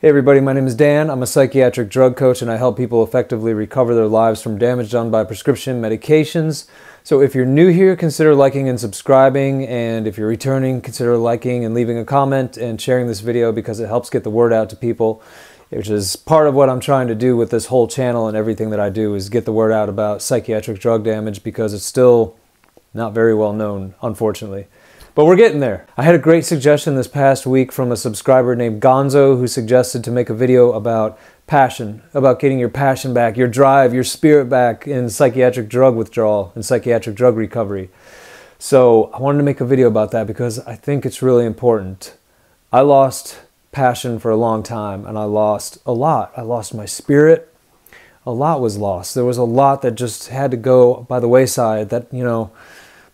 Hey everybody, my name is Dan. I'm a psychiatric drug coach and I help people effectively recover their lives from damage done by prescription medications. So if you're new here, consider liking and subscribing, and if you're returning, consider liking and leaving a comment and sharing this video because it helps get the word out to people, which is part of what I'm trying to do with this whole channel, and everything that I do is get the word out about psychiatric drug damage because it's still not very well known, unfortunately. But we're getting there. I had a great suggestion this past week from a subscriber named Gonzo who suggested to make a video about passion, about getting your passion back, your drive, your spirit back in psychiatric drug withdrawal and psychiatric drug recovery. So I wanted to make a video about that because I think it's really important. I lost passion for a long time and I lost a lot. I lost my spirit. A lot was lost. There was a lot that just had to go by the wayside that,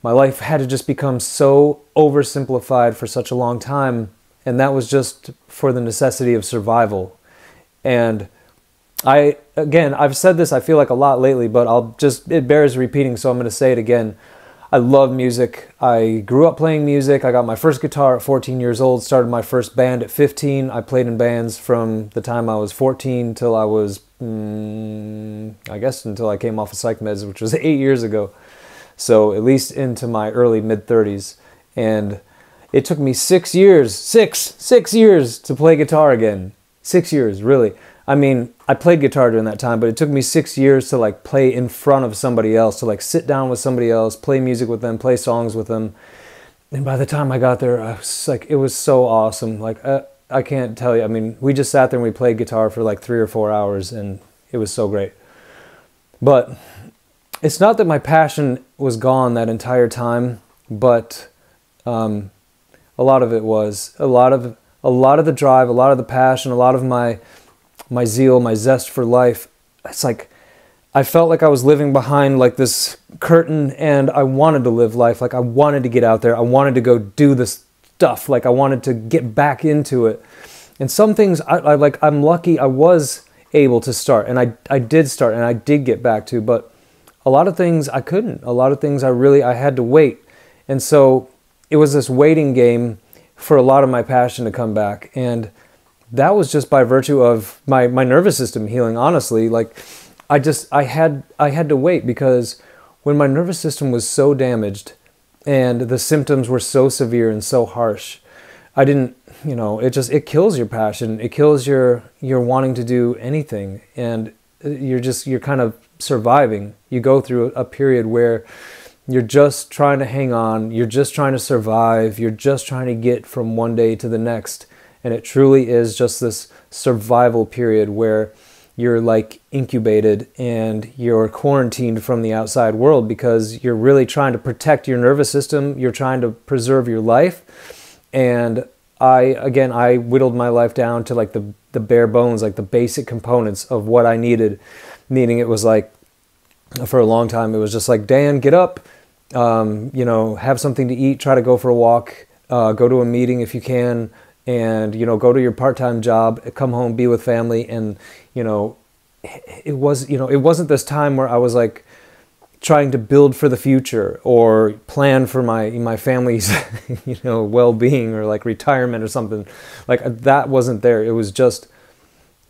my life had to just become so oversimplified for such a long time, and that was just for the necessity of survival. And I've said this, I feel like, a lot lately, but it bears repeating, so I'm going to say it again. I love music. I grew up playing music. I got my first guitar at 14 years old, started my first band at 15. I played in bands from the time I was 14 till I was, until I came off of psych meds, which was 8 years ago. So at least into my early mid-30s. And it took me 6 years, six years to play guitar again. 6 years, really. I mean, I played guitar during that time, but it took me 6 years to play in front of somebody else, to sit down with somebody else, play music with them, play songs with them. And by the time I got there, I was it was so awesome. I can't tell you. I mean, we just sat there and we played guitar for 3 or 4 hours, and it was so great. But it's not that my passion was gone that entire time, but a lot of it was. A lot of the drive, a lot of the passion, a lot of my zeal, my zest for life. It's I felt like I was living behind this curtain, and I wanted to live life. I wanted to get out there. I wanted to go do this stuff. I wanted to get back into it. And some things I'm lucky I was able to start, and I did start, and I did get back to, but a lot of things I couldn't. A lot of things I had to wait. And so it was this waiting game for a lot of my passion to come back. And that was just by virtue of my nervous system healing, honestly. I had to wait, because when my nervous system was so damaged and the symptoms were so severe and so harsh, I didn't, it kills your passion. It kills your wanting to do anything. And you're kind of surviving. You go through a period where you're just trying to hang on, you're just trying to survive, you're just trying to get from one day to the next, and it truly is just this survival period where you're incubated and you're quarantined from the outside world because you're really trying to protect your nervous system, you're trying to preserve your life. And I whittled my life down to the bare bones, the basic components of what I needed. Meaning it was for a long time, it was just Dan, get up, have something to eat, try to go for a walk, go to a meeting if you can, and, go to your part-time job, come home, be with family. And, it wasn't this time where I was trying to build for the future or plan for my family's, well-being or retirement or something. That wasn't there. It was just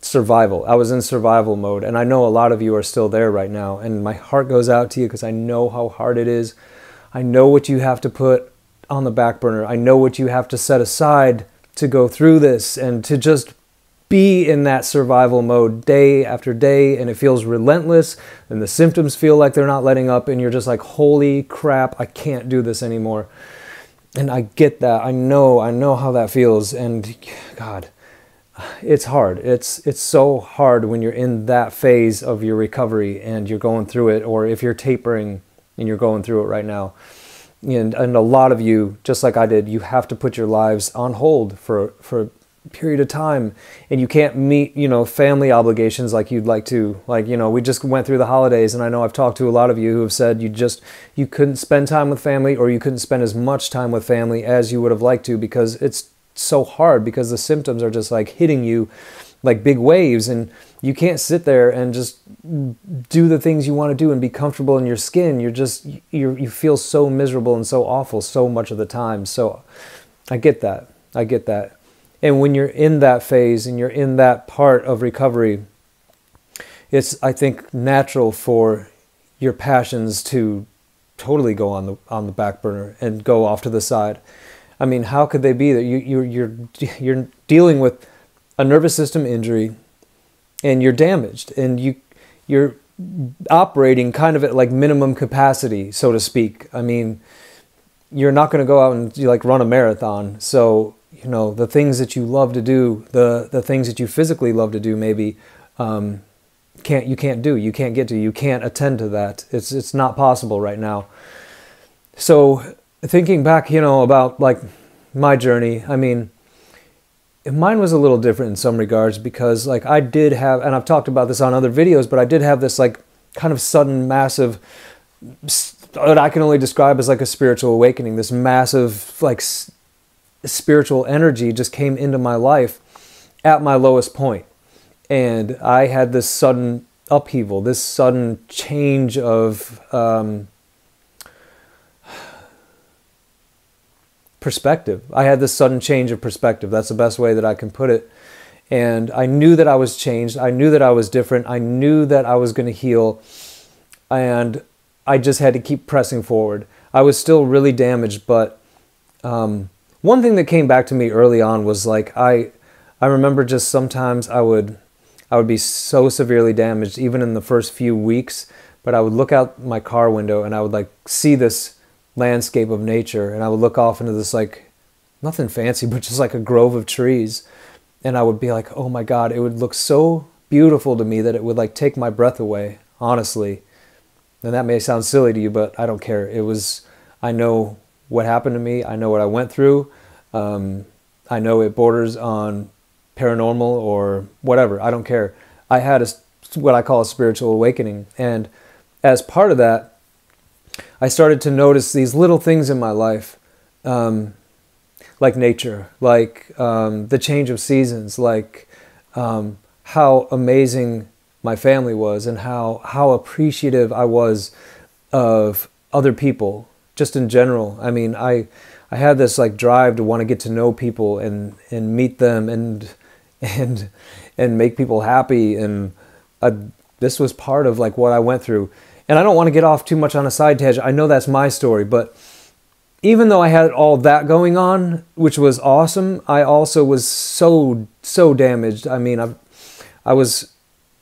survival. I was in survival mode, and I know a lot of you are still there right now, and my heart goes out to you because I know how hard it is. I know what you have to put on the back burner. I know what you have to set aside to go through this and to just be in that survival mode day after day, and it feels relentless, and the symptoms feel like they're not letting up, and you're just holy crap, I can't do this anymore. And I get that. I know how that feels, and God, it's hard. It's so hard when you're in that phase of your recovery and you're going through it, or if you're tapering and you're going through it right now. And a lot of you, just like I did, you have to put your lives on hold for a period of time, and you can't meet, family obligations like you'd like to. We just went through the holidays, and I know I've talked to a lot of you who have said you couldn't spend time with family, or you couldn't spend as much time with family as you would have liked to, because it's so hard, because the symptoms are just hitting you like big waves, and you can't sit there and just do the things you want to do and be comfortable in your skin. You feel so miserable and so awful so much of the time. So I get that. And when you're in that phase and you're in that part of recovery, it's, I think, natural for your passions to totally go on the back burner and go off to the side. I mean, how could they be that you're dealing with a nervous system injury and you're damaged and you're operating kind of at like minimum capacity, so to speak. I mean, you're not going to go out and like run a marathon. So, you know, the things that you love to do, the things that you physically love to do, maybe, you can't get to, you can't attend to that. It's not possible right now. So thinking back, you know, about like my journey, I mean, mine was a little different in some regards because like I did have, and I've talked about this on other videos, but I did have this like kind of sudden, massive, what I can only describe as like a spiritual awakening. This massive like spiritual energy just came into my life at my lowest point. And I had this sudden upheaval, this sudden change of perspective. I had this sudden change of perspective. That's the best way that I can put it. And I knew that I was changed. I knew that I was different. I knew that I was going to heal. And I just had to keep pressing forward. I was still really damaged, but one thing that came back to me early on was like, I remember just sometimes I would be so severely damaged, even in the first few weeks, but I would look out my car window and I would like see this landscape of nature, and I would look off into this like, nothing fancy, but just like a grove of trees. And I would be like, oh my God, it would look so beautiful to me that it would like take my breath away, honestly. And that may sound silly to you, but I don't care. I know what happened to me. I know what I went through. I know it borders on paranormal or whatever. I don't care. I had what I call a spiritual awakening. And as part of that, I started to notice these little things in my life, like nature, like the change of seasons, like how amazing my family was and how appreciative I was of other people, just in general. I mean, I had this like drive to want to get to know people and meet them and make people happy. And this was part of like what I went through. And I don't want to get off too much on a side tangent. I know that's my story, but even though I had all that going on, which was awesome, I also was so damaged. I mean, I was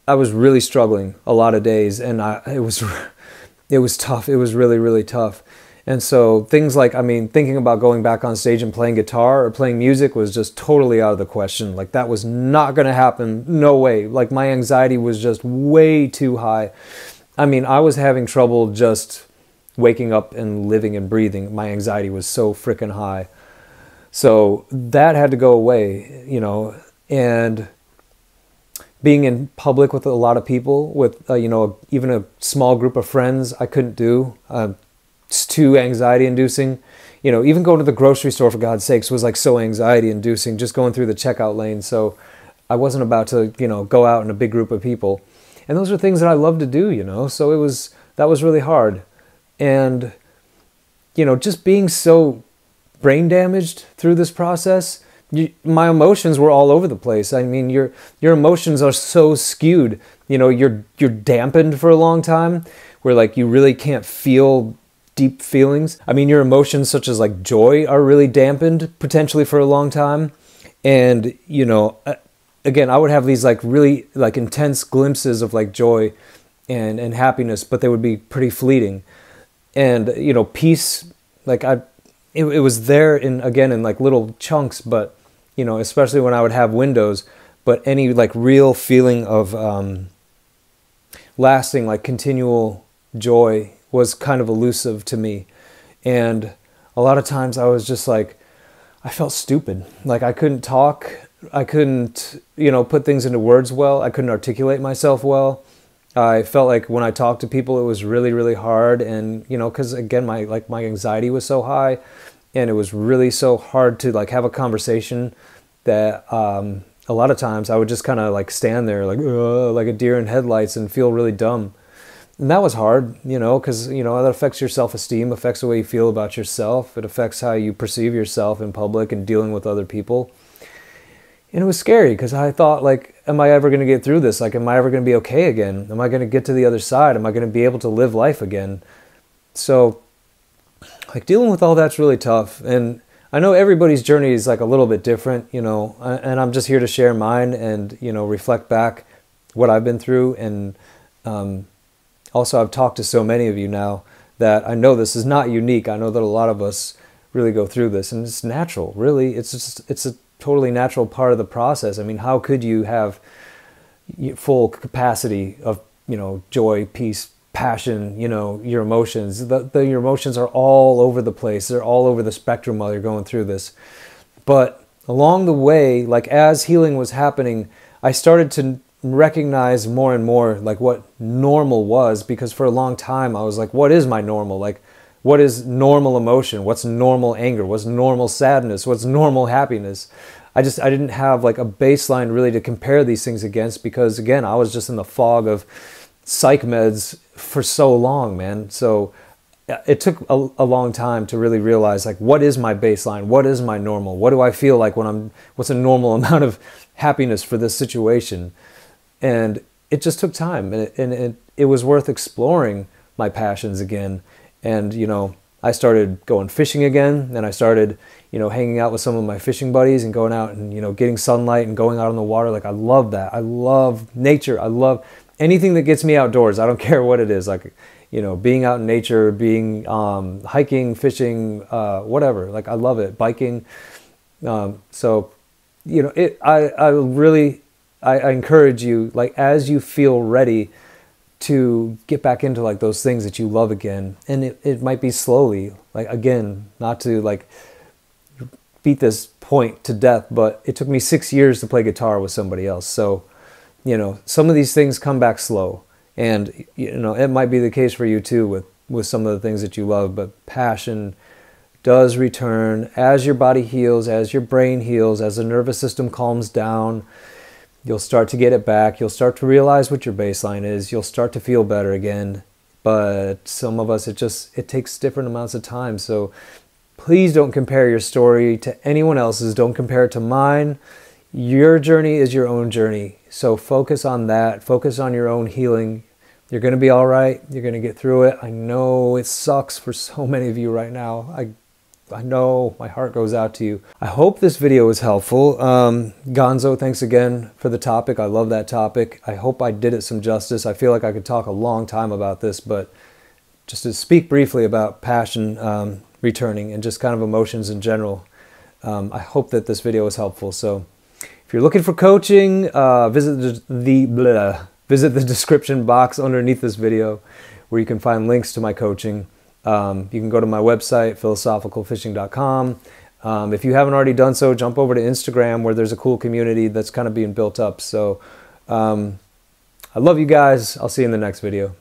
really struggling a lot of days, and it was tough. It was really, really tough. And so things like, I mean, thinking about going back on stage and playing guitar or playing music was just totally out of the question. Like that was not going to happen. No way. Like my anxiety was just way too high. I mean, I was having trouble just waking up and living and breathing. My anxiety was so freaking high. So that had to go away, you know, and being in public with a lot of people, with, you know, even a small group of friends, I couldn't do. It's too anxiety inducing. You know, even going to the grocery store, for God's sakes, was like so anxiety inducing, just going through the checkout lane. So I wasn't about to, you know, go out in a big group of people. And those are things that I love to do, you know, so that was really hard. And, you know, just being so brain damaged through this process, my emotions were all over the place. I mean, your emotions are so skewed, you know, you're dampened for a long time, where like you really can't feel deep feelings. I mean, your emotions such as like joy are really dampened potentially for a long time. And, you know, again, I would have these like really like intense glimpses of like joy and happiness, but they would be pretty fleeting. And, you know, peace, like it was there in like little chunks, but, you know, especially when I would have windows, but any like real feeling of lasting, like continual joy was kind of elusive to me. And a lot of times I was just like, I felt stupid. Like I couldn't talk. I couldn't, you know, put things into words well. I couldn't articulate myself well. I felt like when I talked to people, it was really, really hard. And, you know, because again, my anxiety was so high, and it was really so hard to like have a conversation that a lot of times I would just kind of like stand there like a deer in headlights and feel really dumb. And that was hard, you know, because, you know, that affects your self-esteem, affects the way you feel about yourself. It affects how you perceive yourself in public and dealing with other people. And it was scary because I thought, like, am I ever going to get through this? Like, am I ever going to be okay again? Am I going to get to the other side? Am I going to be able to live life again? So, like, dealing with all that's really tough. And I know everybody's journey is like a little bit different, you know, and I'm just here to share mine and, you know, reflect back what I've been through. And also, I've talked to so many of you now that I know this is not unique. I know that a lot of us really go through this, and it's natural, really. It's a totally natural part of the process. I mean, how could you have full capacity of, you know, joy, peace, passion, you know, your emotions? Your emotions are all over the place. They're all over the spectrum while you're going through this. But along the way, like as healing was happening, I started to recognize more and more like what normal was, because for a long time I was like, what is my normal? Like, what is normal emotion? What's normal anger? What's normal sadness? What's normal happiness? I didn't have like a baseline really to compare these things against, because again, I was just in the fog of psych meds for so long, man. So it took a long time to really realize, like, what is my baseline? What is my normal? What do I feel like when what's a normal amount of happiness for this situation? And it just took time, and it was worth exploring my passions again. And, you know, I started going fishing again, and I started, you know, hanging out with some of my fishing buddies and going out and, you know, getting sunlight and going out on the water. Like, I love that. I love nature. I love anything that gets me outdoors. I don't care what it is. Like, you know, being out in nature, being hiking, fishing, whatever. Like, I love it. Biking. So, you know, I encourage you, like, as you feel ready to get back into like those things that you love again. And it might be slowly, like, again, not to like beat this point to death, but it took me 6 years to play guitar with somebody else. So, you know, some of these things come back slow, and, you know, it might be the case for you too with some of the things that you love, but passion does return as your body heals, as your brain heals, as the nervous system calms down. You'll start to get it back. You'll start to realize what your baseline is. You'll start to feel better again. But some of us, it takes different amounts of time. So please don't compare your story to anyone else's. Don't compare it to mine. Your journey is your own journey. So focus on that. Focus on your own healing. You're going to be all right. You're going to get through it. I know it sucks for so many of you right now. I know, my heart goes out to you. I hope this video was helpful. Gonzo, thanks again for the topic. I love that topic. I hope I did it some justice. I feel like I could talk a long time about this, but just to speak briefly about passion returning and just kind of emotions in general, I hope that this video was helpful. So if you're looking for coaching, visit the description box underneath this video, where you can find links to my coaching. You can go to my website, philosophicalfishing.com. If you haven't already done so, jump over to Instagram, where there's a cool community that's kind of being built up. So I love you guys. I'll see you in the next video.